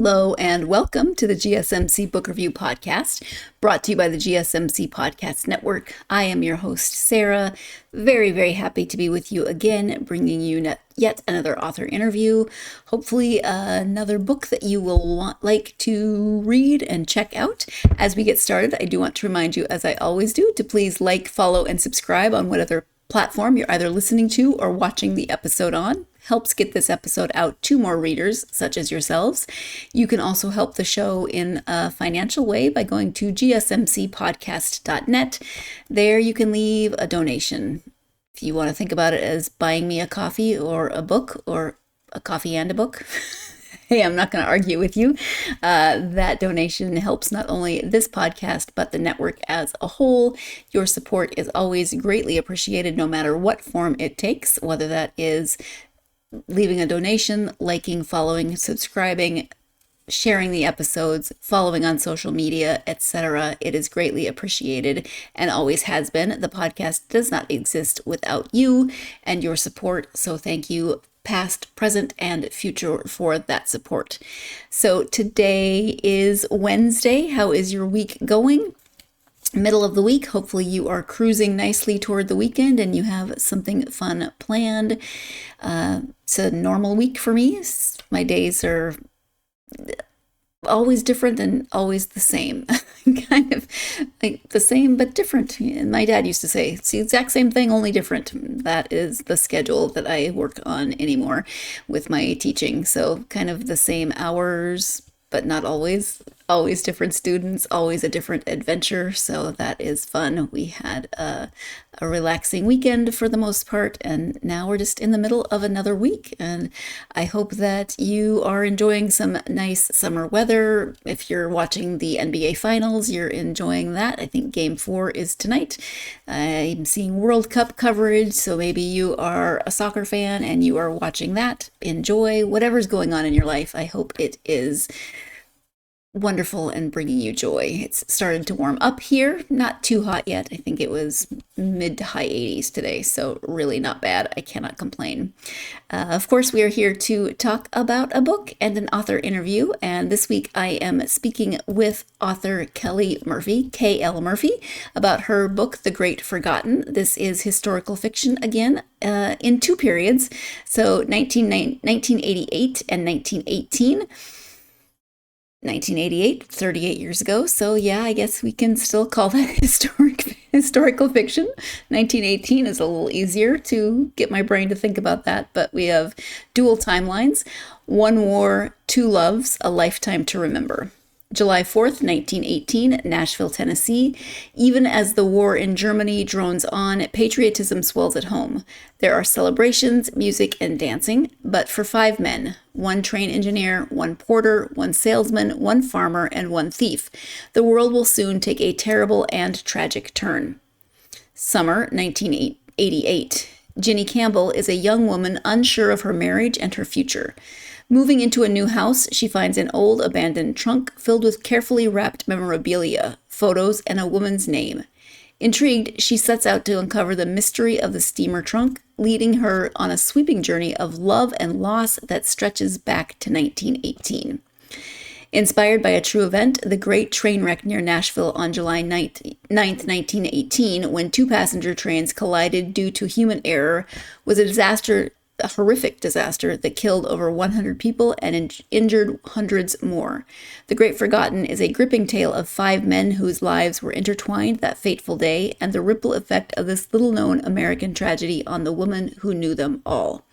Hello and welcome to the GSMC Book Review Podcast, brought to you by the GSMC Podcast Network. I am your host, Sarah. Very, very happy to be with you again, bringing you yet another author interview. Hopefully another book that you will like to read and check out. As we get started, I do want to remind you, as I always do, to please like, follow, and subscribe on whatever platform you're either listening to or watching the episode on. Helps get this episode out to more readers, such as yourselves. You can also help the show in a financial way by going to gsmcpodcast.net. There you can leave a donation. If you want to think about it as buying me a coffee or a book, or a coffee and a book, hey, I'm not going to argue with you. That donation helps not only this podcast, but the network as a whole. Your support is always greatly appreciated, no matter what form it takes, whether that is leaving a donation, liking, following, subscribing, sharing the episodes, following on social media, etc. It is greatly appreciated and always has been. The podcast does not exist without you and your support, so thank you past, present, and future for that support. So today is Wednesday. How is your week going? Middle of the week. Hopefully you are cruising nicely toward the weekend and you have something fun planned. It's a normal week for me. My days are always different and always the same. Kind of like the same but different. And my dad used to say, it's the exact same thing, only different. That is the schedule that I work on anymore with my teaching. So kind of the same hours, but not always. Always different students, always a different adventure. So that is fun. We had a relaxing weekend for the most part, and now we're just in the middle of another week. And I hope that you are enjoying some nice summer weather. If you're watching the NBA Finals, you're enjoying that. I think Game 4 is tonight. I'm seeing World Cup coverage, so maybe you are a soccer fan and you are watching that. Enjoy whatever's going on in your life. I hope it is wonderful and bringing you joy. It's started to warm up here, not too hot yet. I think it was mid to high 80s today, so really not bad. I cannot complain. Of course, we are here to talk about a book and an author interview, and this week I am speaking with author Kelly Murphy, K.L. Murphy, about her book, The Great Forgotten. This is historical fiction again, in two periods, so 1988 and 1918. 1988, 38 years ago. So yeah, I guess we can still call that historical fiction. 1918 is a little easier to get my brain to think about that, but we have dual timelines. One war, two loves, a lifetime to remember. July 4th, 1918, Nashville, Tennessee. Even as the war in Germany drones on, patriotism swells at home. There are celebrations, music, and dancing, but for five men, one train engineer, one porter, one salesman, one farmer, and one thief, the world will soon take a terrible and tragic turn. Summer, 1988. Ginny Campbell is a young woman unsure of her marriage and her future. Moving into a new house, she finds an old abandoned trunk filled with carefully wrapped memorabilia, photos, and a woman's name. Intrigued, she sets out to uncover the mystery of the steamer trunk, leading her on a sweeping journey of love and loss that stretches back to 1918. Inspired by a true event, the Great Train Wreck near Nashville on July 9th, 1918, when two passenger trains collided due to human error, was a horrific disaster that killed over 100 people and injured hundreds more. The Great Forgotten is a gripping tale of five men whose lives were intertwined that fateful day, and the ripple effect of this little-known American tragedy on the woman who knew them all.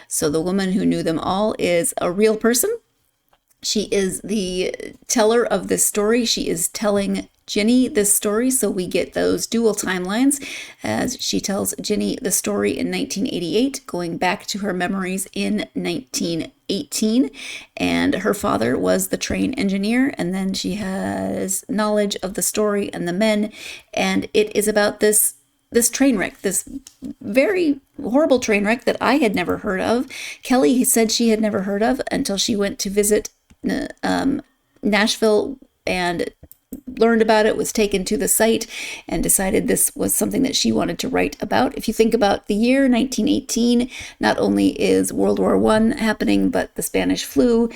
So the woman who knew them all is a real person. She is the teller of this story. She is telling Ginny this story, so we get those dual timelines as she tells Ginny the story in 1988, going back to her memories in 1918, and her father was the train engineer, and then she has knowledge of the story and the men, and it is about this train wreck, this very horrible train wreck that I had never heard of. Kelly said she had never heard of until she went to visit Nashville and learned about it, was taken to the site, and decided this was something that she wanted to write about. If you think about the year 1918, not only is World War I happening, but the Spanish flu.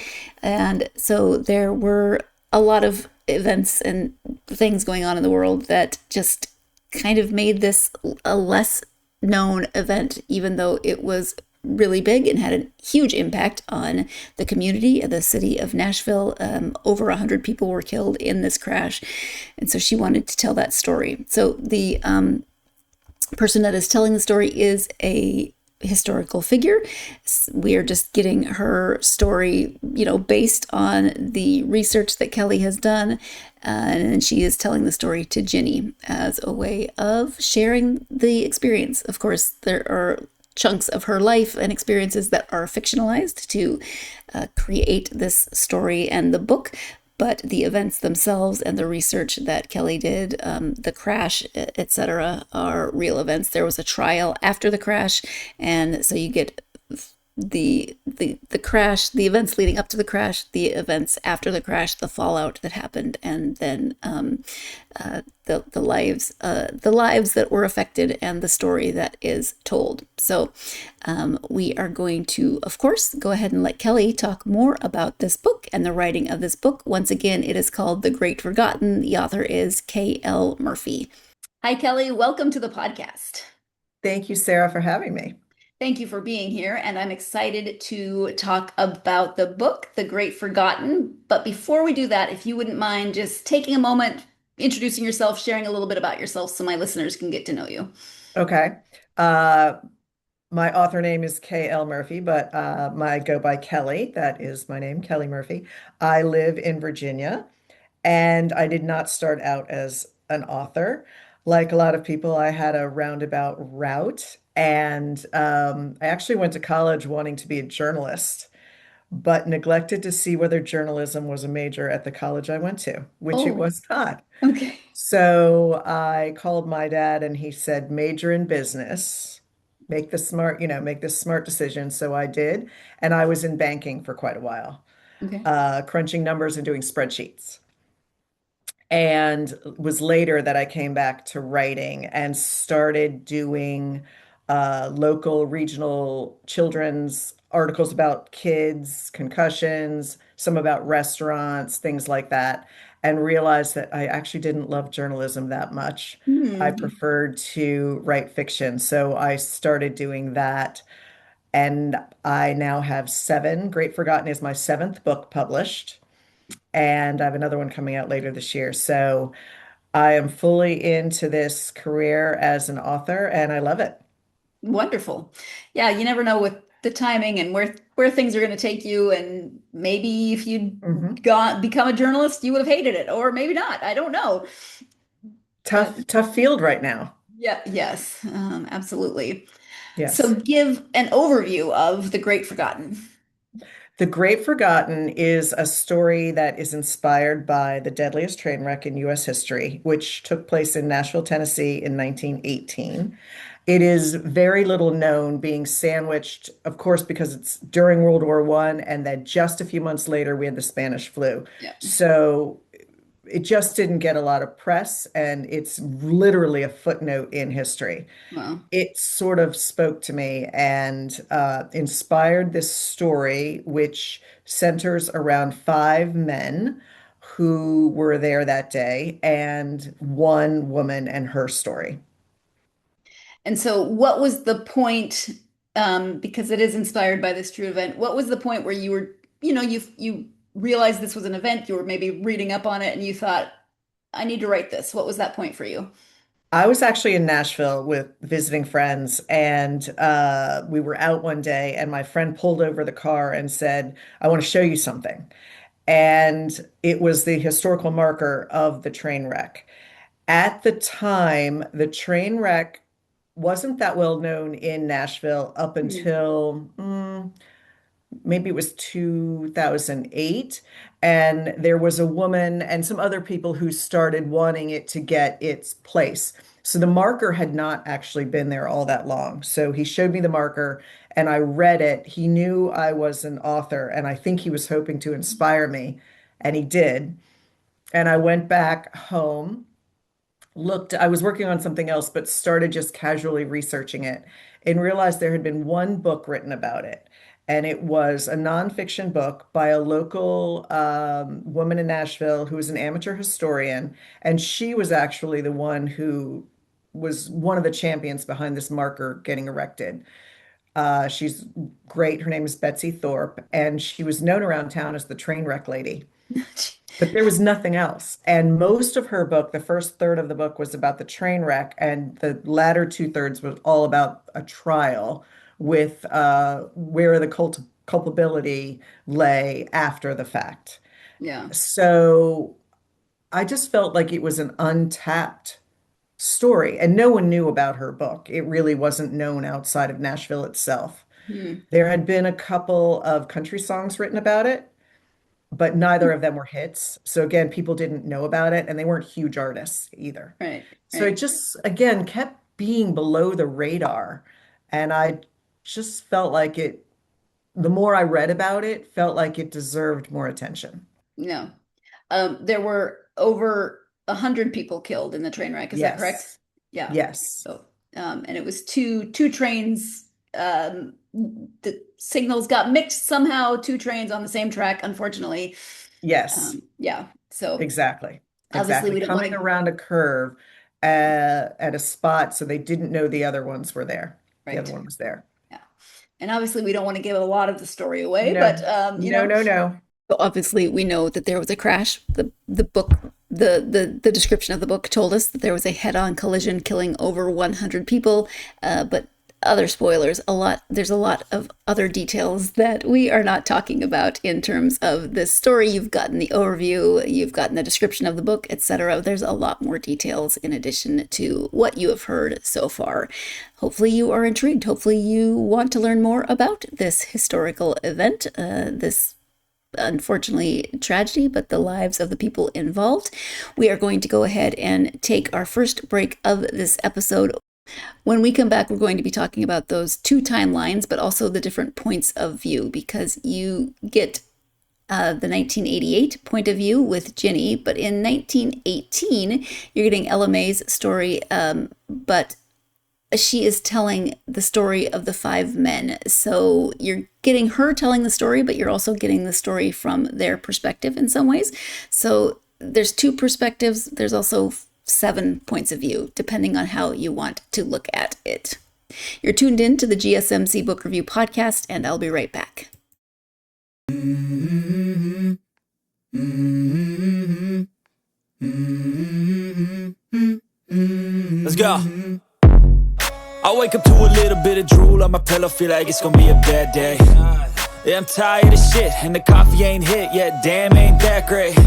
And so there were a lot of events and things going on in the world that just kind of made this a less known event, even though it was really big and had a huge impact on the community of the city of Nashville. Over 100 people were killed in this crash. And so she wanted to tell that story. So the person that is telling the story is a historical figure. We are just getting her story, based on the research that Kelly has done. And she is telling the story to Ginny as a way of sharing the experience. Of course, there are chunks of her life and experiences that are fictionalized to create this story and the book. But the events themselves and the research that Kelly did, the crash, etc., are real events. There was a trial after the crash, and so you get the crash, the events leading up to the crash, the events after the crash, the fallout that happened, and then the lives that were affected, and the story that is told. So we are going to, of course, go ahead and let Kelly talk more about this book and the writing of this book. Once again, it is called The Great Forgotten. The author is K.L. Murphy. Hi, Kelly. Welcome to the podcast. Thank you, Sarah, for having me. Thank you for being here, and I'm excited to talk about the book, The Great Forgotten. But before we do that, if you wouldn't mind just taking a moment, introducing yourself, sharing a little bit about yourself so my listeners can get to know you. Okay. Uh, my author name is K.L. Murphy, but I go by Kelly. That is my name, Kelly Murphy. I live in Virginia, and I did not start out as an author. Like a lot of people, I had a roundabout route, and I actually went to college wanting to be a journalist, but neglected to see whether journalism was a major at the college I went to, which it Oh, was not. okay. So I called my dad and he said, major in business, make this smart decision. So I did. And I was in banking for quite a while, Okay. crunching numbers and doing spreadsheets. And it was later that I came back to writing and started doing local, regional children's articles about kids, concussions, some about restaurants, things like that, and realized that I actually didn't love journalism that much. I Hmm. preferred to write fiction. So I started doing that. And I now have seven. Great Forgotten is my seventh book published, and I have another one coming out later this year. So I am fully into this career as an author and I love it. Wonderful. Yeah, you never know with the timing and where things are going to take you, and maybe if you'd Hmm. gone become a journalist, you would have hated it, or maybe not. I don't know. But Tough field right now. yeah, yes, absolutely. So Yes. give an overview of The Great Forgotten. The Great Forgotten is a story that is inspired by the deadliest train wreck in US history, which took place in Nashville, Tennessee in 1918. It is very little known, being sandwiched, of course, because it's during World War I, and then just a few months later, we had the Spanish flu. Yeah. So it just didn't get a lot of press, and it's literally a footnote in history. Well, It sort of spoke to me and inspired this story, which centers around five men who were there that day and one woman and her story. and so what was the point, because it is inspired by this true event, what was the point where you were, you realized this was an event, you were maybe reading up on it and you thought, I need to write this. What was that point for you? I was actually in Nashville with visiting friends, and we were out one day, and my friend pulled over the car and said, I want to show you something. And it was the historical marker of the train wreck. At the time, the train wreck wasn't that well known in Nashville up Hmm. until maybe it was 2008. And there was a woman and some other people who started wanting it to get its place. So the marker had not actually been there all that long. So he showed me the marker and I read it. He knew I was an author, and I think he was hoping to inspire me, and he did. And I went back home, I was working on something else, but started just casually researching it and realized there had been one book written about it. And it was a nonfiction book by a local woman in Nashville who was an amateur historian. And she was actually the one who was one of the champions behind this marker getting erected. She's great. Her name is Betsy Thorpe, and she was known around town as the train wreck lady. But there was nothing else. And most of her book, the first third of the book was about the train wreck, and the latter two-thirds was all about a trial with where the culpability lay after the fact. Yeah. So I just felt like it was an untapped story, and no one knew about her book. It really wasn't known outside of Nashville itself. Hmm. There had been a couple of country songs written about it, but neither of them were hits. So again, people didn't know about it and they weren't huge artists either. Right. So it Right. just, again, kept being below the radar. And I just felt like the more I read about it, felt like it deserved more attention. No. There were over 100 people killed in the train wreck. Is that correct? Yes. Yeah. Yes. So, and it was two trains. The signals got mixed somehow. Two trains on the same track, unfortunately. Yes. Yeah. So Exactly. obviously Exactly. we don't want Coming to. around a curve at a spot so they didn't know the other ones were there. The other Right. one was there. Yeah. And obviously we don't want to give a lot of the story away, but No, no, no, no. so obviously we know that there was a crash. The book the description of the book told us that there was a head-on collision killing over 100 people, but other spoilers, there's a lot of other details that we are not talking about in terms of this story. You've gotten the overview, you've gotten the description of the book, etc. There's a lot more details in addition to what you have heard so far. Hopefully you are intrigued. Hopefully you want to learn more about this historical event, this unfortunately tragedy, but the lives of the people involved. We are going to go ahead and take our first break of this episode. When we come back, we're going to be talking about those two timelines, but also the different points of view, because you get the 1988 point of view with Ginny, but in 1918, you're getting Ella May's story, but she is telling the story of the five men. So you're getting her telling the story, but you're also getting the story from their perspective in some ways. So there's two perspectives. There's also 7 points of view, depending on how you want to look at it. You're tuned in to the GSMC Book Review Podcast, and I'll be right back. Let's go. I wake up to a little bit of drool on my pillow, feel like it's gonna be a bad day. Yeah, I'm tired of shit, and the coffee ain't hit yet, damn, ain't that great.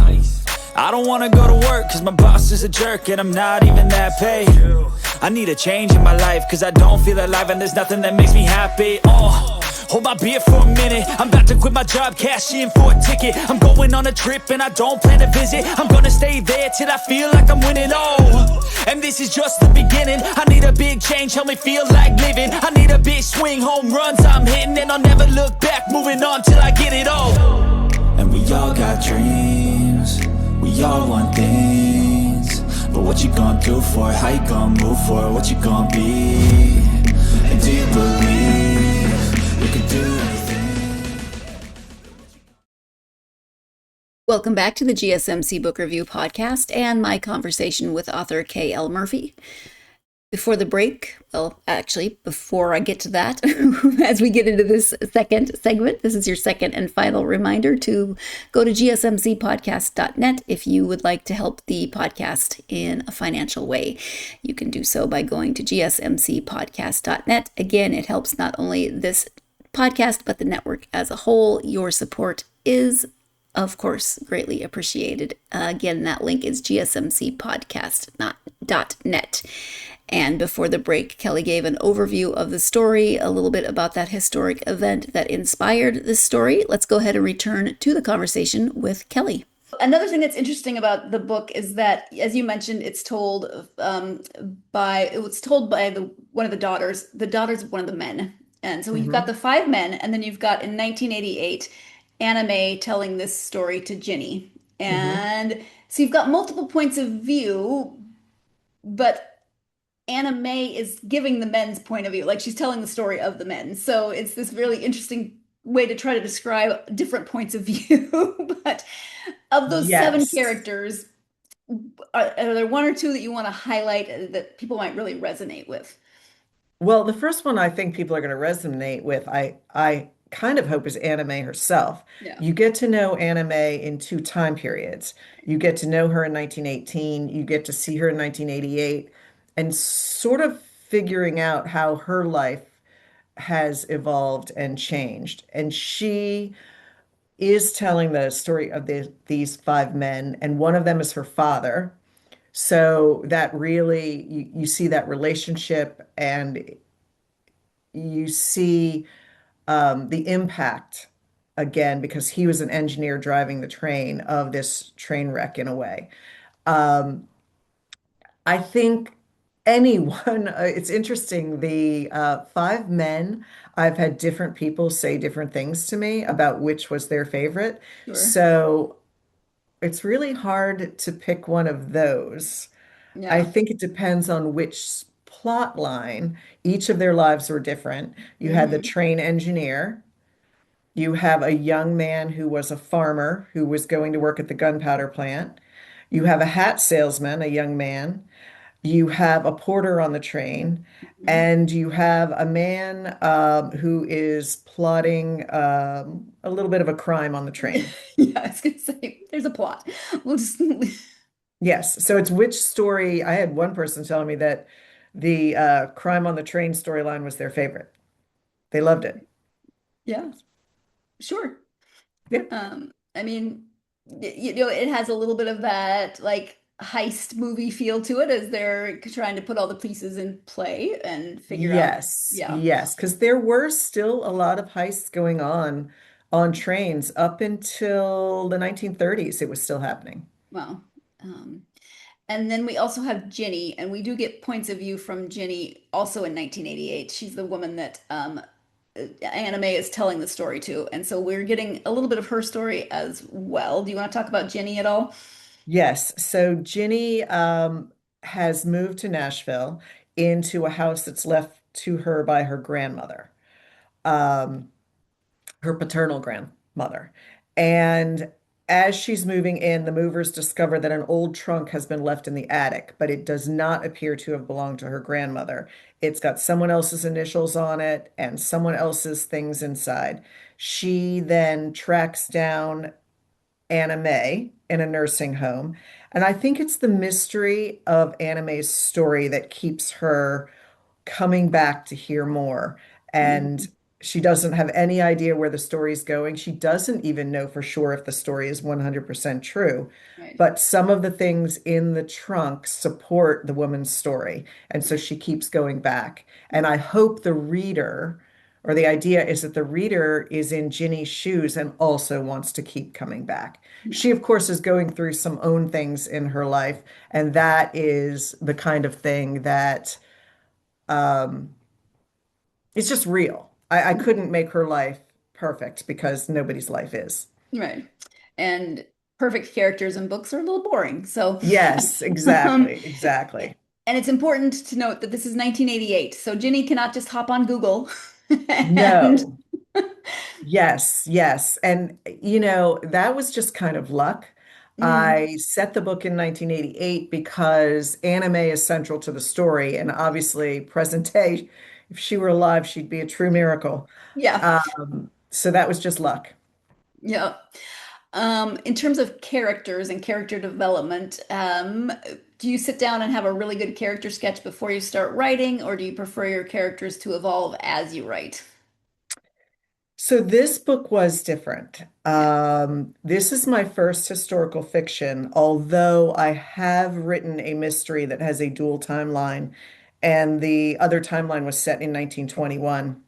I don't wanna go to work, cause my boss is a jerk, and I'm not even that paid. I need a change in my life, cause I don't feel alive, and there's nothing that makes me happy. Hold my beer for a minute, I'm about to quit my job, cash in for a ticket. I'm going on a trip and I don't plan to visit. I'm gonna stay there till I feel like I'm winning, and this is just the beginning. I need a big change, help me feel like living. I need a big swing, home runs I'm hitting, and I'll never look back, moving on till I get it all. And we all got dreams, we all want things, but what you gonna do for it? How you gonna move for it? What you gonna be? And do you believe you can do anything? Welcome back to the GSMC Book Review Podcast and my conversation with author K.L. Murphy. Before the break, well, actually, before I get to that, as we get into this second segment, this is your second and final reminder to go to gsmcpodcast.net if you would like to help the podcast in a financial way. You can do so by going to gsmcpodcast.net. Again, it helps not only this podcast, but the network as a whole. Your support is, of course, greatly appreciated. Again, that link is gsmcpodcast.net. And before the break, Kelly gave an overview of the story, a little bit about that historic event that inspired this story. Let's go ahead and return to the conversation with Kelly. Another thing that's interesting about the book is that, as you mentioned, it's told by one of the daughters of one of the men. And so you've got Mhm. the five men, and then you've got in 1988 Anna May telling this story to Ginny. Mhm. And So you've got multiple points of view, but Anna May is giving the men's point of view. Like she's telling the story of the men. So it's this really interesting way to try to describe different points of view. But of those seven Yes. characters, are there one or two that you want to highlight that people might really resonate with? Well, the first one I think people are going to resonate with, I kind of hope is Anna May herself. Yeah. You get to know Anna May in two time periods. You get to know her in 1918, you get to see her in 1988, and sort of figuring out how her life has evolved and changed. And she is telling the story of these five men, and one of them is her father. So that really, you see that relationship and you see the impact again, because he was an engineer driving the train of this train wreck in a way. Um, I think anyone, it's interesting, the five men, I've had different people say different things to me about which was their favorite. Sure. So it's really hard to pick one of those. I Yeah. think it depends on which plot line. Each of their lives were different. You had the Hmm. train engineer. You have a young man who was a farmer who was going to work at the gunpowder plant. You have a hat salesman, a young man. You have a porter on the train. And you have a man who is plotting a little bit of a crime on the train. Yeah, I was gonna say there's a plot. We'll just Yes. So it's which story. I had one person telling me that the crime on the train storyline was their favorite. They loved it. yeah, sure. Yeah. I mean, it has a little bit of that like heist movie feel to it as they're trying to put all the pieces in play and figure out. Yes. Yeah, Yes. Because there were still a lot of heists going on trains up until the 1930s. It was still happening. well, um, and then we also have Ginny, and we do get points of view from Ginny also in 1988. She's the woman that Anime is telling the story to, and so we're getting a little bit of her story as well. Do you want to talk about Ginny at all? Yes. So Ginny has moved to Nashville into a house that's left to her by her grandmother. Um, her paternal grandmother. And as she's moving in, the movers discover that an old trunk has been left in the attic, but it does not appear to have belonged to her grandmother. It's got someone else's initials on it and someone else's things inside. She then tracks down Anna Mae in a nursing home. And I think it's the mystery of Anna Mae's story that keeps her coming back to hear more. And Mhm. she doesn't have any idea where the story's going. She doesn't even know for sure if the story is 100% true. Right. But some of the things in the trunk support the woman's story. And so she keeps going back. And I hope the reader, or the idea is that the reader is in Ginny's shoes and also wants to keep coming back. Yeah. She, of course, is going through some own things in her life. And that is the kind of thing that um, it's just real. I couldn't make her life perfect because nobody's life is. Right. And perfect characters in books are a little boring. So, Yes, um, exactly, exactly. and it's important to note that this is 1988. So Ginny cannot just hop on Google and No, yes, yes. And, that was just kind of luck. mm, I set the book in 1988 because anime is central to the story. And obviously, present day, if she were alive, she'd be a true miracle. yeah, So that was just luck. yeah. In terms of characters and character development, do you sit down and have a really good character sketch before you start writing, or do you prefer your characters to evolve as you write? So this book was different. Yeah. This is my first historical fiction, although I have written a mystery that has a dual timeline, and the other timeline was set in 1921.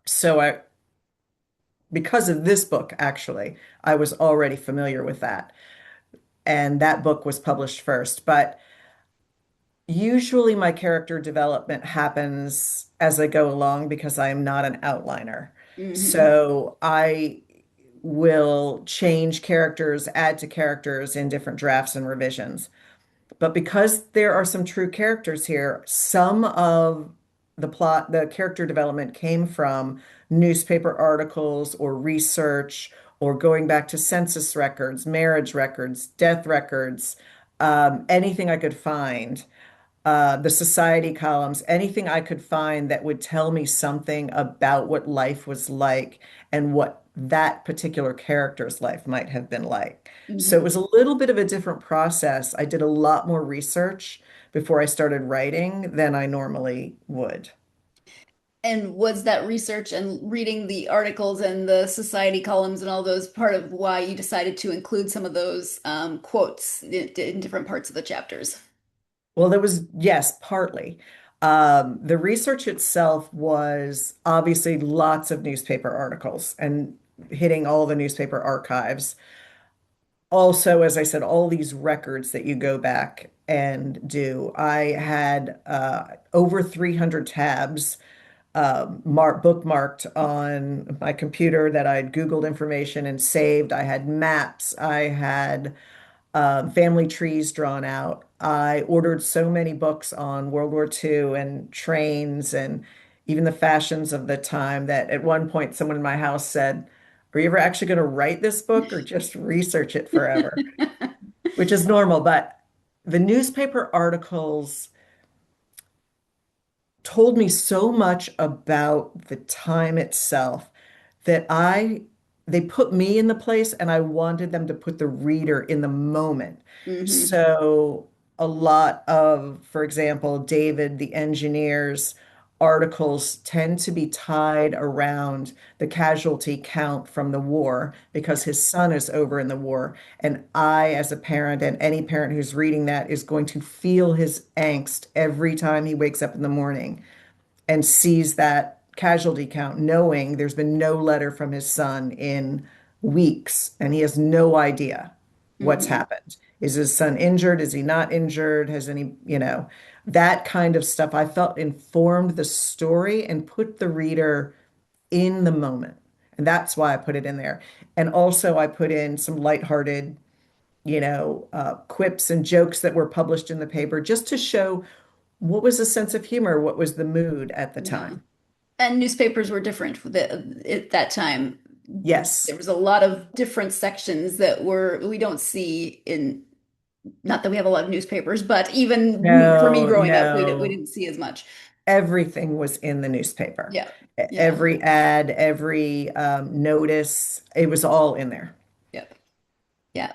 So because of this book, actually, I was already familiar with that, and that book was published first. But usually my character development happens as I go along because I am not an outliner. Hmm. So I will change characters, add to characters in different drafts and revisions. But because there are some true characters here, some of the plot, the character development came from newspaper articles or research or going back to census records, marriage records, death records, anything I could find, the society columns, anything I could find that would tell me something about what life was like and what that particular character's life might have been like. So it Mhm. was a little bit of a different process. I did a lot more research before I started writing than I normally would. And was that research and reading the articles and the society columns and all those part of why you decided to include some of those quotes in different parts of the chapters? Well, there was, yes, partly. The research itself was obviously lots of newspaper articles and hitting all the newspaper archives. Also, as I said, all these records that you go back and do. I had over 300 tabs bookmarked on my computer that I'd Googled information and saved. I had maps. I had family trees drawn out. I ordered so many books on World War II and trains and even the fashions of the time that at one point someone in my house said, "Are you ever actually going to write this book or just research it forever?" Which is normal, but the newspaper articles told me so much about the time itself that they put me in the place and I wanted them to put the reader in the moment. Hmm. So a lot of, for example, David, the engineer's articles tend to be tied around the casualty count from the war Yeah. because his son is over in the war. And I, as a parent, and any parent who's reading that is going to feel his angst every time he wakes up in the morning and sees that casualty count, knowing there's been no letter from his son in weeks, and he has no idea what's Hmm. happened. Is his son injured? Is he not injured? Has any, that kind of stuff I felt informed the story and put the reader in the moment. And that's why I put it in there. And also, I put in some lighthearted, quips and jokes that were published in the paper just to show what was the sense of humor, what was the mood at the Yeah. time. And newspapers were different at that time. Yes. There was a lot of different sections that we don't see in, not that we have a lot of newspapers, but even for me No, growing up, we no. didn't see as much. Everything was in the newspaper. Yeah. Yeah. Every ad, every notice, it was all in there. Yep. Yeah.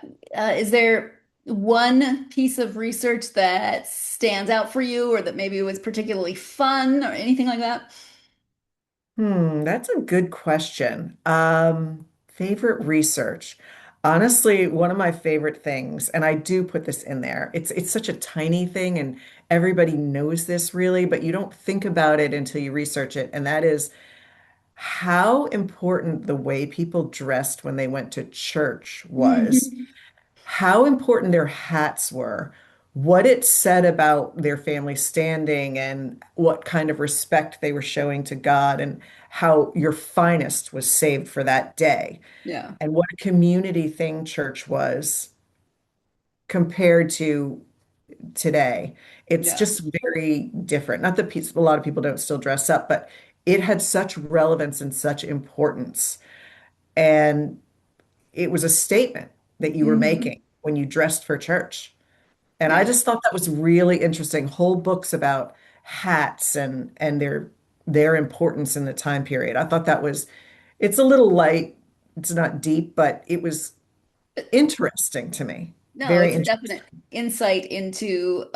Is there one piece of research that stands out for you or that maybe was particularly fun or anything like that? That's a good question. Favorite research. Honestly, one of my favorite things, and I do put this in there, it's such a tiny thing and everybody knows this really, but you don't think about it until you research it, and that is how important the way people dressed when they went to church was, Mhm. how important their hats were, what it said about their family standing, and what kind of respect they were showing to God, and how your finest was saved for that day, Yeah. and what a community thing church was compared to today. It's Yeah. just very different. Not that a lot of people don't still dress up, but it had such relevance and such importance. And it was a statement that you were Hmm. making when you dressed for church. And I Yeah. just thought that was really interesting. Whole books about hats and their importance in the time period. I thought that was it's a little light. It's not deep, but it was interesting to me. No, Very it's a interesting. definite insight into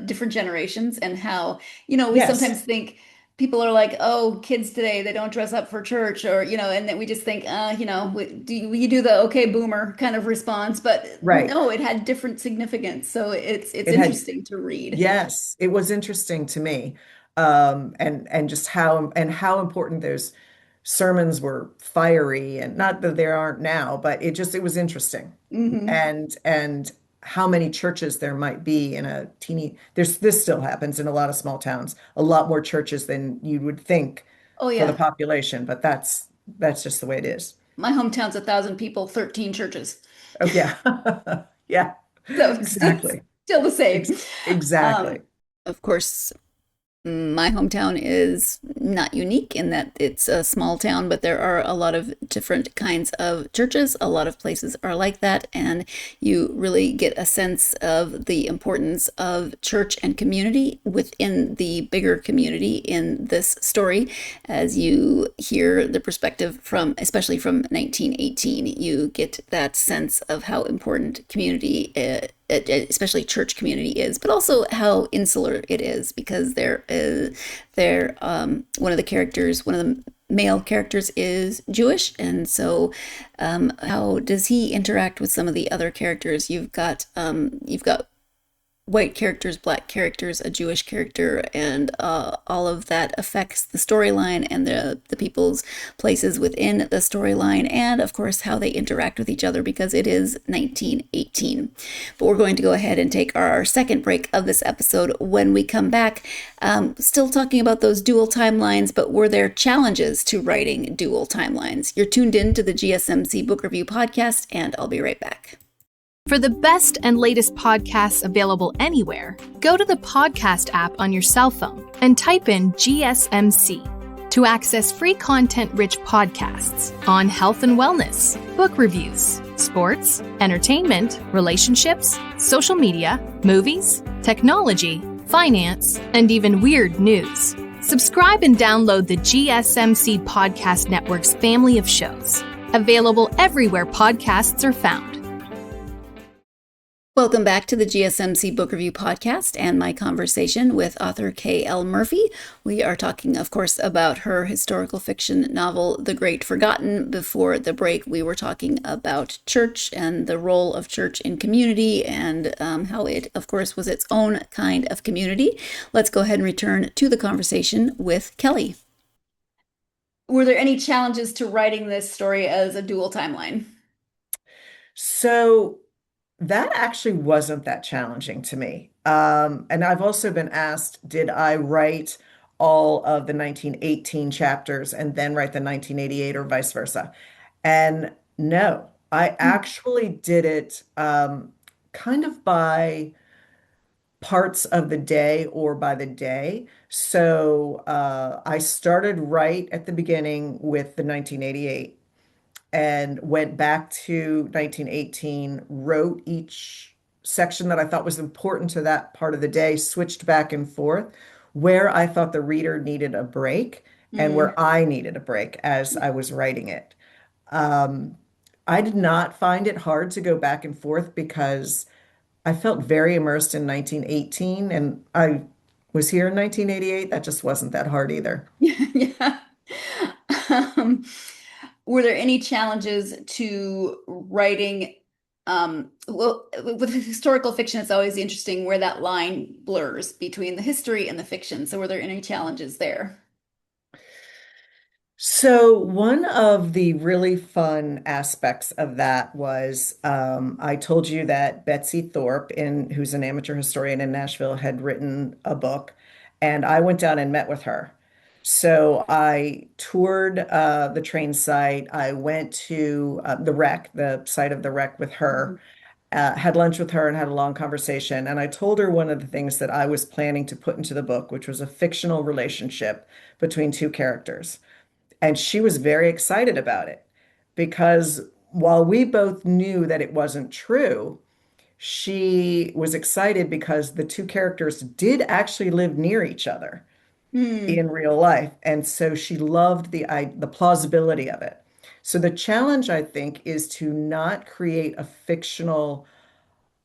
different generations and how, we Yes, sometimes think people are like, oh, kids today, they don't dress up for church or, and then we just think, you do the okay boomer kind of response, but right. no, it had different significance. So it's It had interesting to read. Yes, it was interesting to me. And just how important those sermons were fiery, and not that there aren't now, but it was interesting. Hmm. And how many churches there might be in a teeny this still happens in a lot of small towns, a lot more churches than you would think Oh for the yeah. population, but that's just the way it is. My hometown's 1,000 people, 13 churches. Oh, yeah. Yeah, So it's exactly. still the same. Um, Exactly. of course, my hometown is not unique in that it's a small town, but there are a lot of different kinds of churches. A lot of places are like that, and you really get a sense of the importance of church and community within the bigger community in this story. As you hear the perspective from, especially from 1918, you get that sense of how important community especially church community is, but also how insular it is because one of the characters, one of the male characters is Jewish, and so how does he interact with some of the other characters? You've got white characters, black characters, a Jewish character, and all of that affects the storyline and the people's places within the storyline, and of course how they interact with each other because it is 1918. But we're going to go ahead and take our second break of this episode. When we come back, still talking about those dual timelines, but were there challenges to writing dual timelines? You're tuned in to the GSMC Book Review Podcast, and I'll be right back. For the best and latest podcasts available anywhere, go to the podcast app on your cell phone and type in GSMC to access free content-rich podcasts on health and wellness, book reviews, sports, entertainment, relationships, social media, movies, technology, finance, and even weird news. Subscribe and download the GSMC Podcast Network's family of shows, available everywhere podcasts are found. Welcome back to the GSMC Book Review Podcast and my conversation with author K.L. Murphy. We are talking, of course, about her historical fiction novel, The Great Forgotten. Before the break, we were talking about church and the role of church in community and how it, of course, was its own kind of community. Let's go ahead and return to the conversation with Kelly. Were there any challenges to writing this story as a dual timeline? So that actually wasn't that challenging to me. And I've also been asked, did I write all of the 1918 chapters and then write the 1988 or vice versa? And no, I actually did it kind of by parts of the day or by the day. So I started right at the beginning with the 1988 and went back to 1918, wrote each section that I thought was important to that part of the day, switched back and forth where I thought the reader needed a break and where I needed a break as I was writing it. I did not find it hard to go back and forth because I felt very immersed in 1918 and I was here in 1988. That just wasn't that hard either. Yeah. Were there any challenges to writing? Well, with historical fiction, it's always interesting where that line blurs between the history and the fiction. So were there any challenges there? So one of the really fun aspects of that was I told you that Betsy Thorpe, who's an amateur historian in Nashville, had written a book, and I went down and met with her. So I toured the train site. I went to the wreck, the site of the wreck with her, had lunch with her, and had a long conversation. And I told her one of the things that I was planning to put into the book, which was a fictional relationship between two characters. And she was very excited about it because while we both knew that it wasn't true, she was excited because the two characters did actually live near each other Hmm. in real life. And so she loved the plausibility of it. So the challenge, I think, is to not create a fictional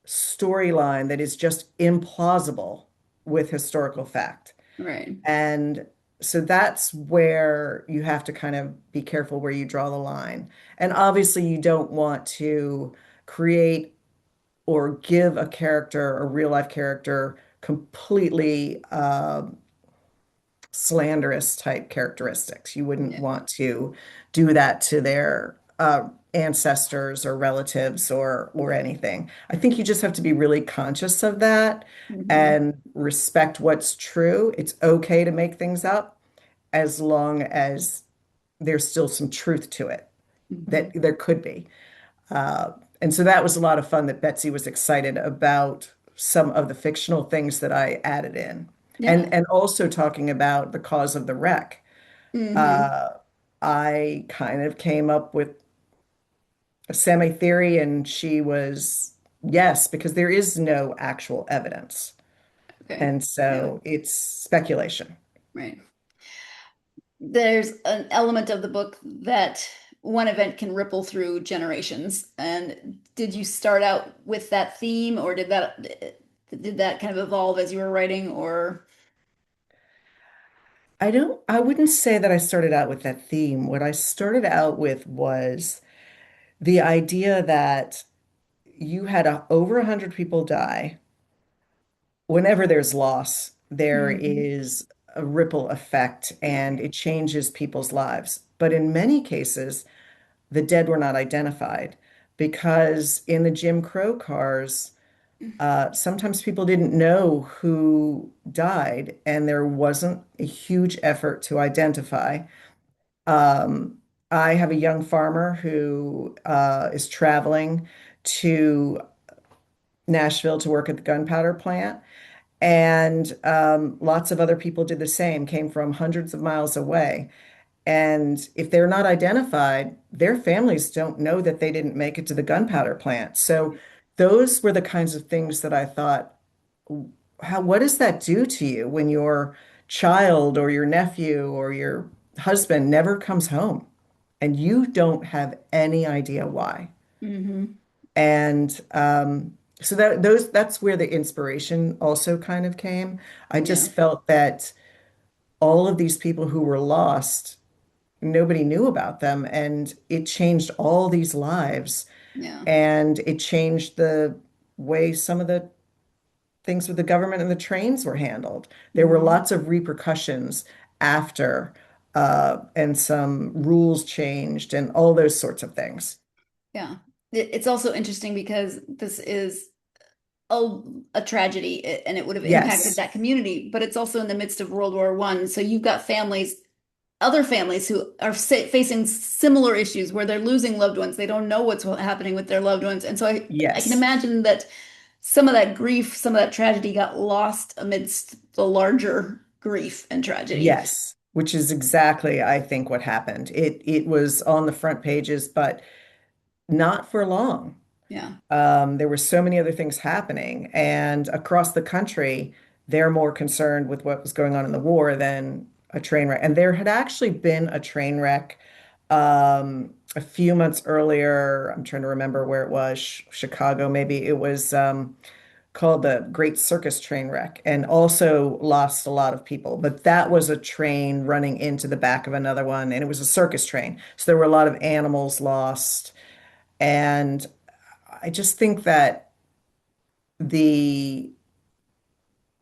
storyline that is just implausible with historical fact. Right. And so that's where you have to kind of be careful where you draw the line. And obviously, you don't want to create or give a character, a real life character, completely slanderous type characteristics. You wouldn't Yeah. want to do that to their ancestors or relatives or anything. I think you just have to be really conscious of that Mhm. and respect what's true. It's okay to make things up as long as there's still some truth to it. Hmm. that there could be. Uh, and so that was a lot of fun that Betsy was excited about some of the fictional things that I added in. Yeah. And also talking about the cause of the wreck. Hmm. Uh, I kind of came up with a semi-theory, and she was yes, because there is no actual evidence. Okay. And Yeah. so it's speculation. Right. There's an element of the book that one event can ripple through generations. And did you start out with that theme, or did that kind of evolve as you were writing, or I wouldn't say that I started out with that theme. What I started out with was the idea that you had over 100 people die. Whenever there's loss, there Mhm. is a ripple effect Yeah. and it changes people's lives. But in many cases, the dead were not identified because in the Jim Crow cars, sometimes people didn't know who died, and there wasn't a huge effort to identify. Um, I have a young farmer who is traveling to Nashville to work at the gunpowder plant. And lots of other people did the same, came from hundreds of miles away. And if they're not identified, their families don't know that they didn't make it to the gunpowder plant. So those were the kinds of things that I thought, what does that do to you when your child or your nephew or your husband never comes home and you don't have any idea why? Hmm. And so that's where the inspiration also kind of came. I Yeah. just felt that all of these people who were lost, nobody knew about them, and it changed all these lives, Yeah. and it changed the way some of the things with the government and the trains were handled. There were Hmm. lots of repercussions after, and some rules changed and all those sorts of things. Yeah. It's also interesting because this is a, a tragedy, and it would have impacted Yes, that community, but it's also in the midst of World War One. So you've got other families who are facing similar issues where they're losing loved ones. They don't know what's happening with their loved ones. And so I can yes. imagine that some of that grief, some of that tragedy got lost amidst the larger grief and tragedy. Yes, which is exactly, I think, what happened. It was on the front pages, but not for long. Yeah. There were so many other things happening, and across the country, they're more concerned with what was going on in the war than a train wreck. And there had actually been a train wreck a few months earlier. I'm trying to remember where it was, Chicago, maybe. It was called the Great Circus train wreck and also lost a lot of people. But that was a train running into the back of another one, and it was a circus train. So there were a lot of animals lost. And I just think that the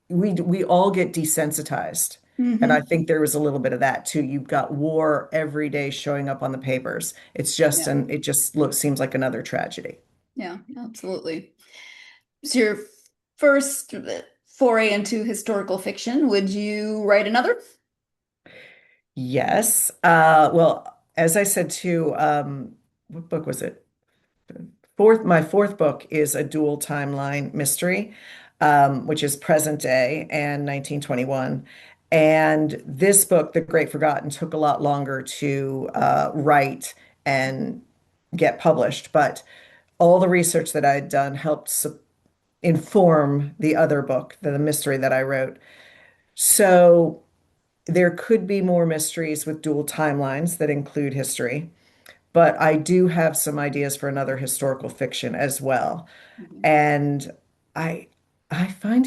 we all get desensitized. And I Hmm. think there was a little bit of that too. You've got war every day showing up on the papers. Yeah. It just looks seems like another tragedy. Yeah, absolutely. So your first foray into historical fiction, would you write another? Yes. Well, as I said too, what book was it? My fourth book is a dual timeline mystery, which is present day and 1921. And this book, The Great Forgotten, took a lot longer to write and get published, but all the research that I had done helped inform the other book, the mystery that I wrote. So there could be more mysteries with dual timelines that include history, but I do have some ideas for another historical fiction as well. Mhm. And I I find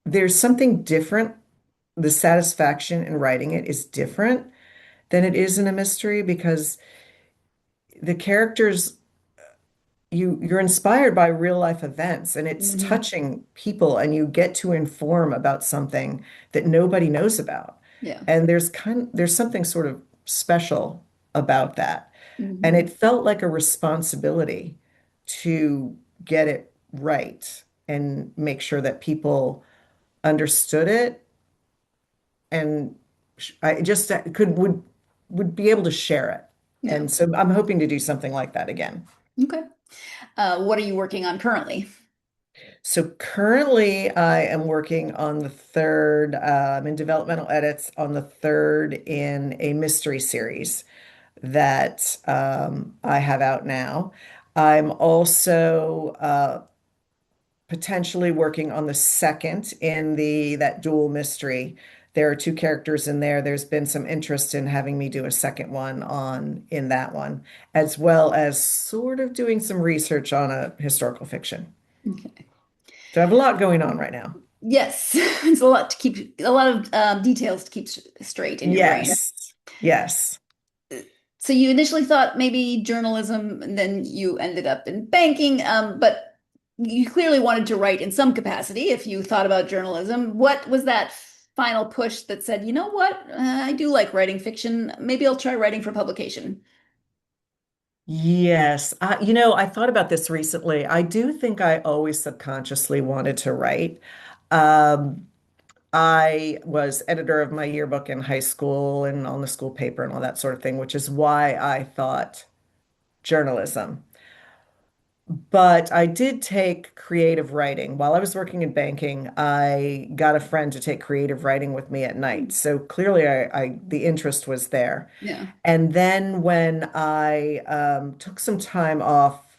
there's something different. The satisfaction in writing it is different than it is in a mystery because the characters you're inspired by real life events and it's Hmm. touching people and you get to inform about something that nobody knows about. Yeah. And there's something sort of special about that. And Hmm. it felt like a responsibility to get it right and make sure that people understood it and I just could would be able to share it. Yeah. And so I'm hoping to do something like that again. Okay. What are you working on currently? So currently, I am working on the third, I'm in developmental edits on the third in a mystery series that I have out now. I'm also potentially working on the second in the that dual mystery. There are two characters in there. There's been some interest in having me do a second one on in that one, as well as sort of doing some research on a historical fiction. Okay. So I have a lot going on right now. Yes, it's a lot to keep, a lot of details to keep straight in your brain. Yes. Yes. So you initially thought maybe journalism, and then you ended up in banking, but you clearly wanted to write in some capacity if you thought about journalism. What was that final push that said, you know what, I do like writing fiction. Maybe I'll try writing for publication. Yes. I thought about this recently. I do think I always subconsciously wanted to write. Um, I was editor of my yearbook in high school and on the school paper and all that sort of thing, which is why I thought journalism. But I did take creative writing. While I was working in banking, I got a friend to take creative writing with me at night. So clearly the interest was there. Yeah. And then when I took some time off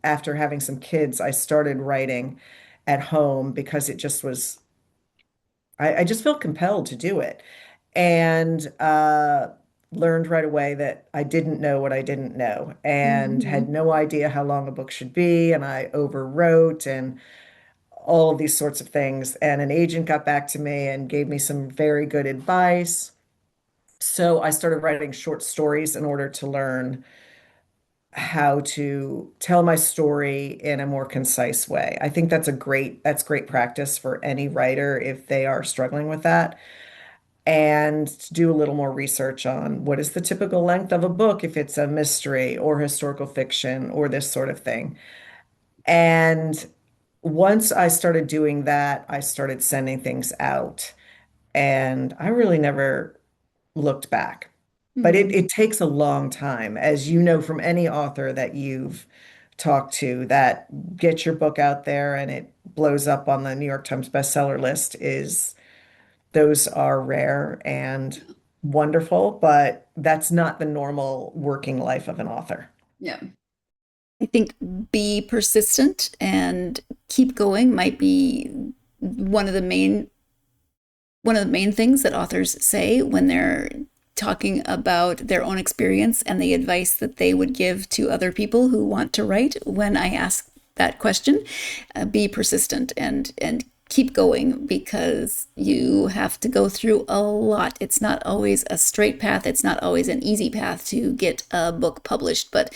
after having some kids, I started writing at home because it just was, I just felt compelled to do it. And learned right away that I didn't know what I didn't know and had Mhm. no idea how long a book should be. And I overwrote and all of these sorts of things. And an agent got back to me and gave me some very good advice. So I started writing short stories in order to learn how to tell my story in a more concise way. I think that's great practice for any writer if they are struggling with that. And to do a little more research on what is the typical length of a book if it's a mystery or historical fiction or this sort of thing. And once I started doing that, I started sending things out, and I really never looked back. But Mhm. it takes a long time, as you know from any author that you've talked to, that get your book out there and it blows up on the New York Times bestseller list is those are rare and wonderful, but that's not the normal working life of an author. Yeah. I think be persistent and keep going might be one of the main things that authors say when they're talking about their own experience and the advice that they would give to other people who want to write. When I ask that question, be persistent and keep going, because you have to go through a lot. It's not always a straight path. It's not always an easy path to get a book published, but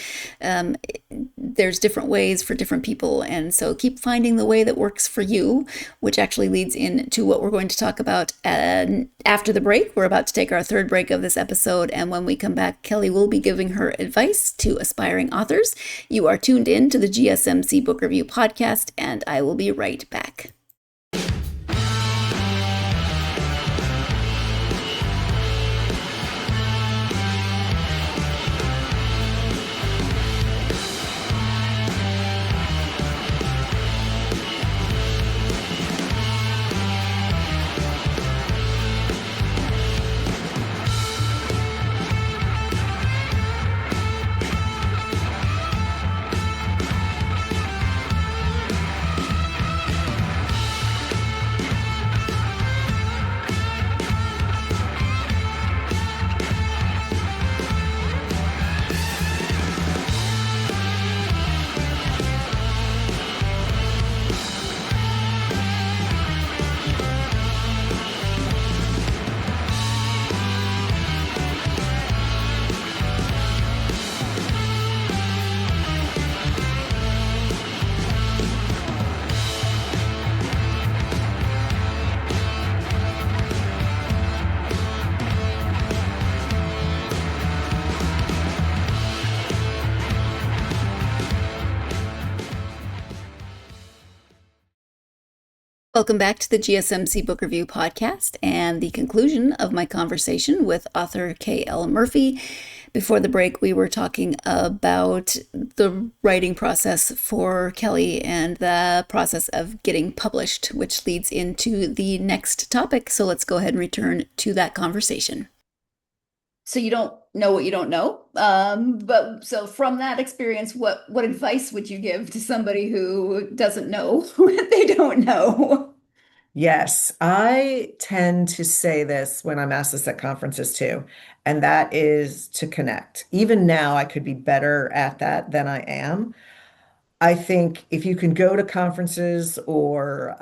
there's different ways for different people. And so keep finding the way that works for you, which actually leads into what we're going to talk about after the break. We're about to take our third break of this episode. And when we come back, Kelly will be giving her advice to aspiring authors. You are tuned in to the GSMC Book Review Podcast, and I will be right back. Welcome back to the GSMC Book Review Podcast and the conclusion of my conversation with author K.L. Murphy. before the break, we were talking about the writing process for Kelly and the process of getting published, which leads into the next topic. So let's go ahead and return to that conversation. So you don't know what you don't know. But so from that experience, what advice would you give to somebody who doesn't know what they don't know? Yes, I tend to say this when I'm asked this at conferences too, and that is to connect. Even now, I could be better at that than I am. I think if you can go to conferences or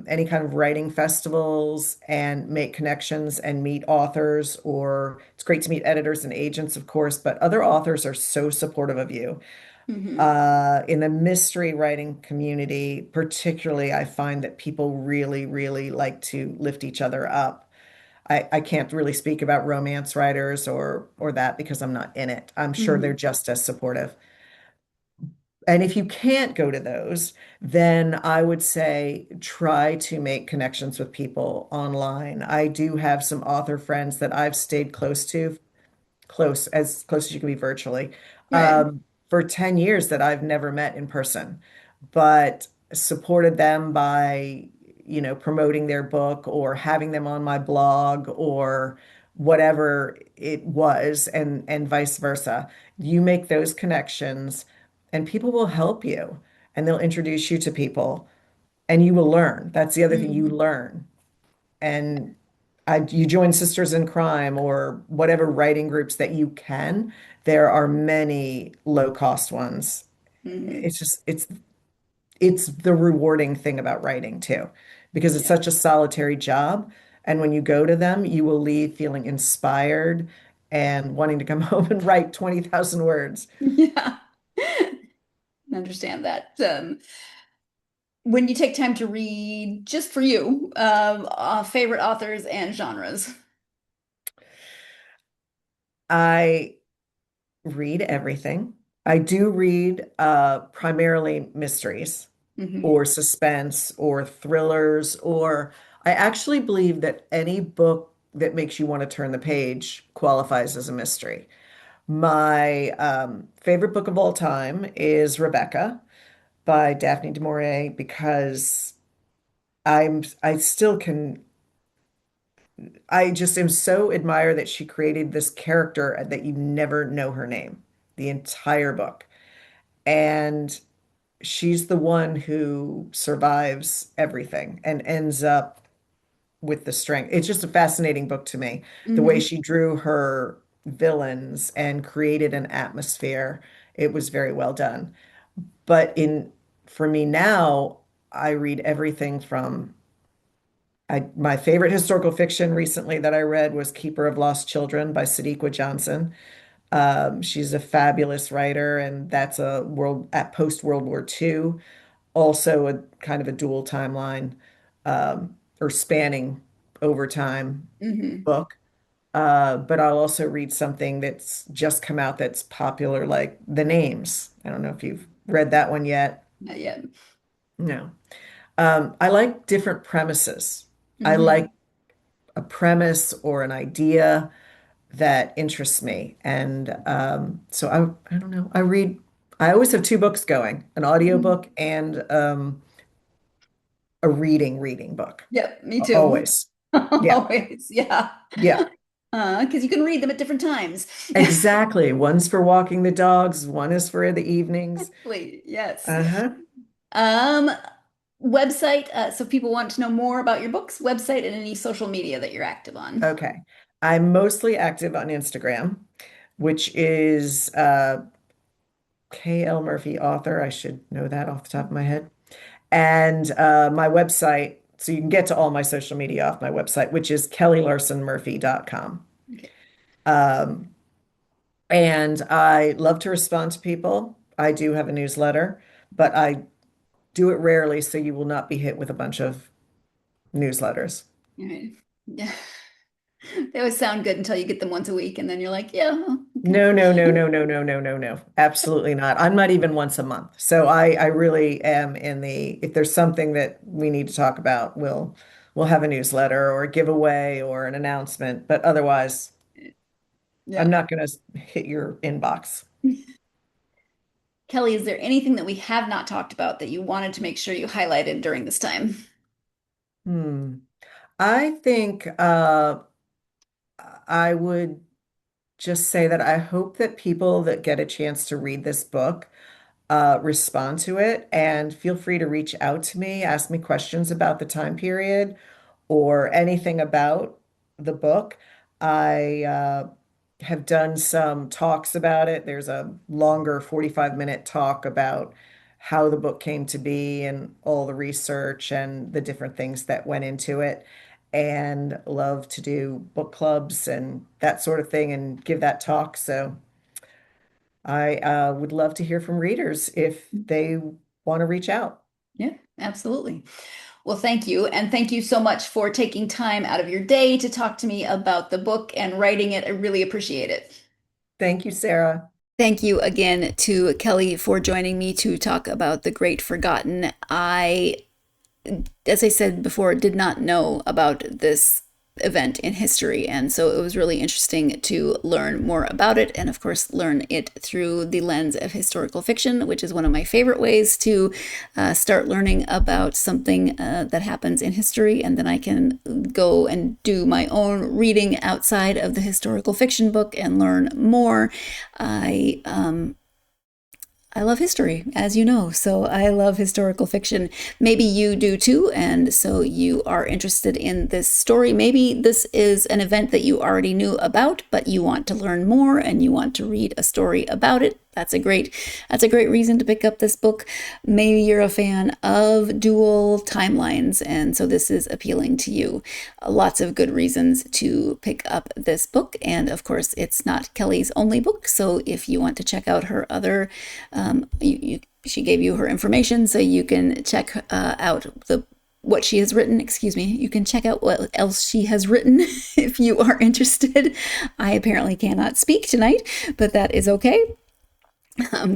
any kind of writing festivals and make connections and meet authors, or it's great to meet editors and agents, of course, but other authors are so supportive of you. Hmm. In the mystery writing community, particularly, I find that people really, really like to lift each other up. I can't really speak about romance writers or that because I'm not in it. I'm sure they're Hmm. just as supportive. And if you can't go to those, then I would say try to make connections with people online. I do have some author friends that I've stayed close to, close as you can be virtually, Right. for 10 years that I've never met in person, but supported them by, promoting their book or having them on my blog or whatever it was, and vice versa. You make those connections and people will help you and they'll introduce you to people and you will learn. That's the other thing, you Hmm. learn. And you join Sisters in Crime or whatever writing groups that you can. There are many low cost ones. Hmm. It's just it's the rewarding thing about writing too, because it's Yeah. such a solitary job. And when you go to them, you will leave feeling inspired and wanting to come home and write 20,000 words. Yeah. I understand that. When you take time to read just for you, favorite authors and genres. I read everything. I do read primarily mysteries Hmm. or suspense or thrillers, or I actually believe that any book that makes you want to turn the page qualifies as a mystery. My favorite book of all time is Rebecca by Daphne du Maurier because I still can I just am so admire that she created this character that you never know her name the entire book. And she's the one who survives everything and ends up with the strength. It's just a fascinating book to me. The way Hmm. she drew her villains and created an atmosphere, it was very well done. But in for me now, I read everything from my favorite historical fiction recently that I read was Keeper of Lost Children by Sadiqa Johnson. She's a fabulous writer, and that's a world at post World War II, also a kind of a dual timeline or spanning over time Hmm. book. But I'll also read something that's just come out that's popular, like The Names. I don't know if you've read that one yet. Not yet. No. I like different premises. I like Hmm. a premise or an idea that interests me. And so I don't know. I always have two books going, an Hmm. audiobook and a reading book. Yep, me too. Always. Yeah. Always, yeah. Yeah. Because you can read them at different times. Exactly. One's for walking the dogs, one is for the evenings. Exactly. Yes. Uh-huh. Um, website. So if people want to know more about your books, website, and any social media that you're active on. Okay. I'm mostly active on Instagram, which is KL Murphy author. I should know that off the top of my head. And my website, so you can get to all my social media off my website, which is kellylarsonmurphy.com. Okay. Um, and I love to respond to people. I do have a newsletter, but I do it rarely, so you will not be hit with a bunch of newsletters. All right. Yeah. They always sound good until you get them once a week, and then you're like, yeah, okay. No, no, no, no, no, no, no, no, no. Absolutely not. I'm not even once a month. So I really am in the, if there's something that we need to talk about, we'll have a newsletter or a giveaway or an announcement. But otherwise, Yeah. I'm not going to hit your inbox. Kelly, is there anything that we have not talked about that you wanted to make sure you highlighted during this time? Hmm. I think I would just say that I hope that people that get a chance to read this book respond to it, and feel free to reach out to me, ask me questions about the time period or anything about the book. I have done some talks about it. There's a longer 45-minute talk about how the book came to be and all the research and the different things that went into it. And love to do book clubs and that sort of thing and give that talk. So I would love to hear from readers if they want to reach out. Yeah, absolutely. Well, thank you. And thank you so much for taking time out of your day to talk to me about the book and writing it. I really appreciate it. Thank you, Sarah. Thank you again to Kelly for joining me to talk about The Great Forgotten. As I said before, did not know about this event in history, and so it was really interesting to learn more about it, and of course learn it through the lens of historical fiction, which is one of my favorite ways to start learning about something that happens in history, and then I can go and do my own reading outside of the historical fiction book and learn more. I love history, as you know, so I love historical fiction. Maybe you do too, and so you are interested in this story. Maybe this is an event that you already knew about, but you want to learn more and you want to read a story about it. That's a great reason to pick up this book. Maybe you're a fan of dual timelines, and so this is appealing to you. Lots of good reasons to pick up this book, and of course, it's not Kelly's only book. So if you want to check out her other, she gave you her information, so you can check out what she has written. Excuse me. You can check out what else she has written if you are interested. I apparently cannot speak tonight, but that is okay.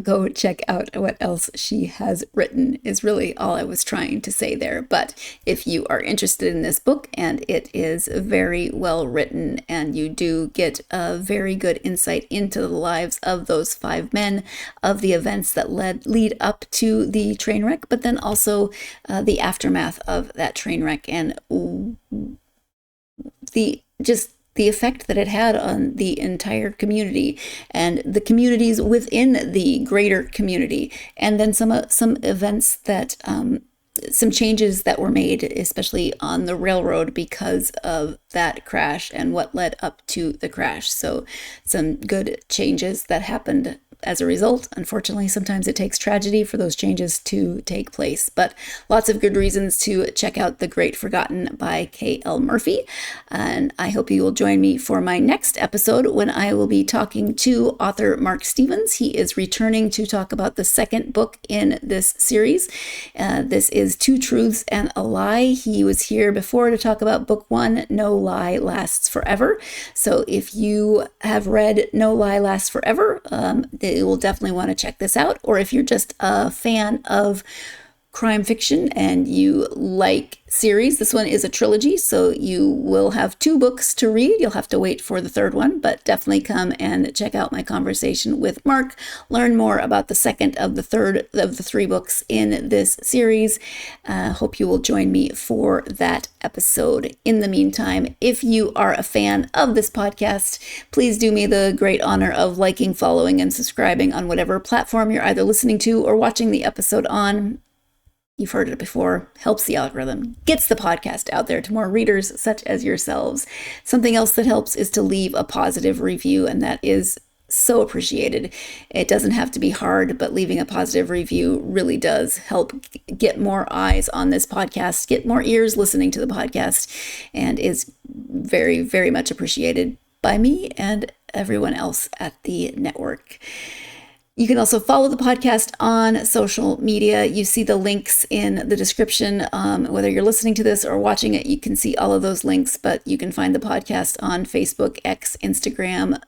Go check out what else she has written is really all I was trying to say there. But if you are interested in this book, and it is very well written, and you do get a very good insight into the lives of those 5 men, of the events that lead up to the train wreck, but then also the aftermath of that train wreck, and the effect that it had on the entire community and the communities within the greater community. And then some events that, some changes that were made, especially on the railroad because of that crash and what led up to the crash. So some good changes that happened as a result. Unfortunately, sometimes it takes tragedy for those changes to take place, but lots of good reasons to check out The Great Forgotten by K.L. Murphy. And I hope you will join me for my next episode, when I will be talking to author Mark Stevens. He is returning to talk about the second book in this series. This is Two Truths and a Lie. He was here before to talk about book 1, No Lie Lasts Forever. So if you have read No Lie Lasts Forever, you will definitely want to check this out. Or if you're just a fan of crime fiction and you like series, this one is a trilogy, so you will have 2 books to read. You'll have to wait for the third one, but definitely come and check out my conversation with Mark. Learn more about the second of the 3 books in this series. Hope you will join me for that episode. In the meantime, if you are a fan of this podcast, please do me the great honor of liking, following, and subscribing on whatever platform you're either listening to or watching the episode on. You've heard it before, helps the algorithm, gets the podcast out there to more readers such as yourselves. Something else that helps is to leave a positive review, and that is so appreciated. It doesn't have to be hard, but leaving a positive review really does help get more eyes on this podcast, get more ears listening to the podcast, and is very, very much appreciated by me and everyone else at the network. You can also follow the podcast on social media. You see the links in the description. Whether you're listening to this or watching it, you can see all of those links, but you can find the podcast on Facebook, X, Instagram,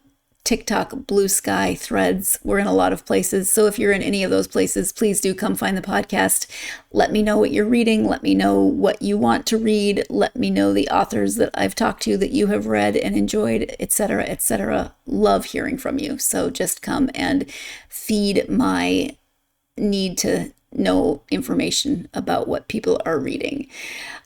TikTok, Blue Sky, Threads. We're in a lot of places. So if you're in any of those places, please do come find the podcast. Let me know what you're reading. Let me know what you want to read. Let me know the authors that I've talked to that you have read and enjoyed, etc., etc. Love hearing from you. So just come and feed my need to know information about what people are reading.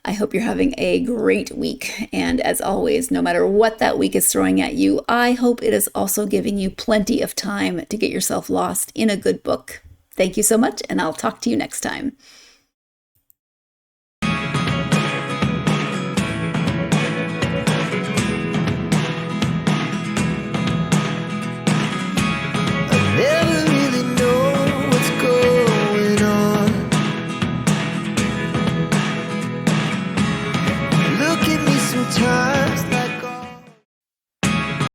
I hope you're having a great week. And as always, no matter what that week is throwing at you, I hope it is also giving you plenty of time to get yourself lost in a good book. Thank you so much, and I'll talk to you next time.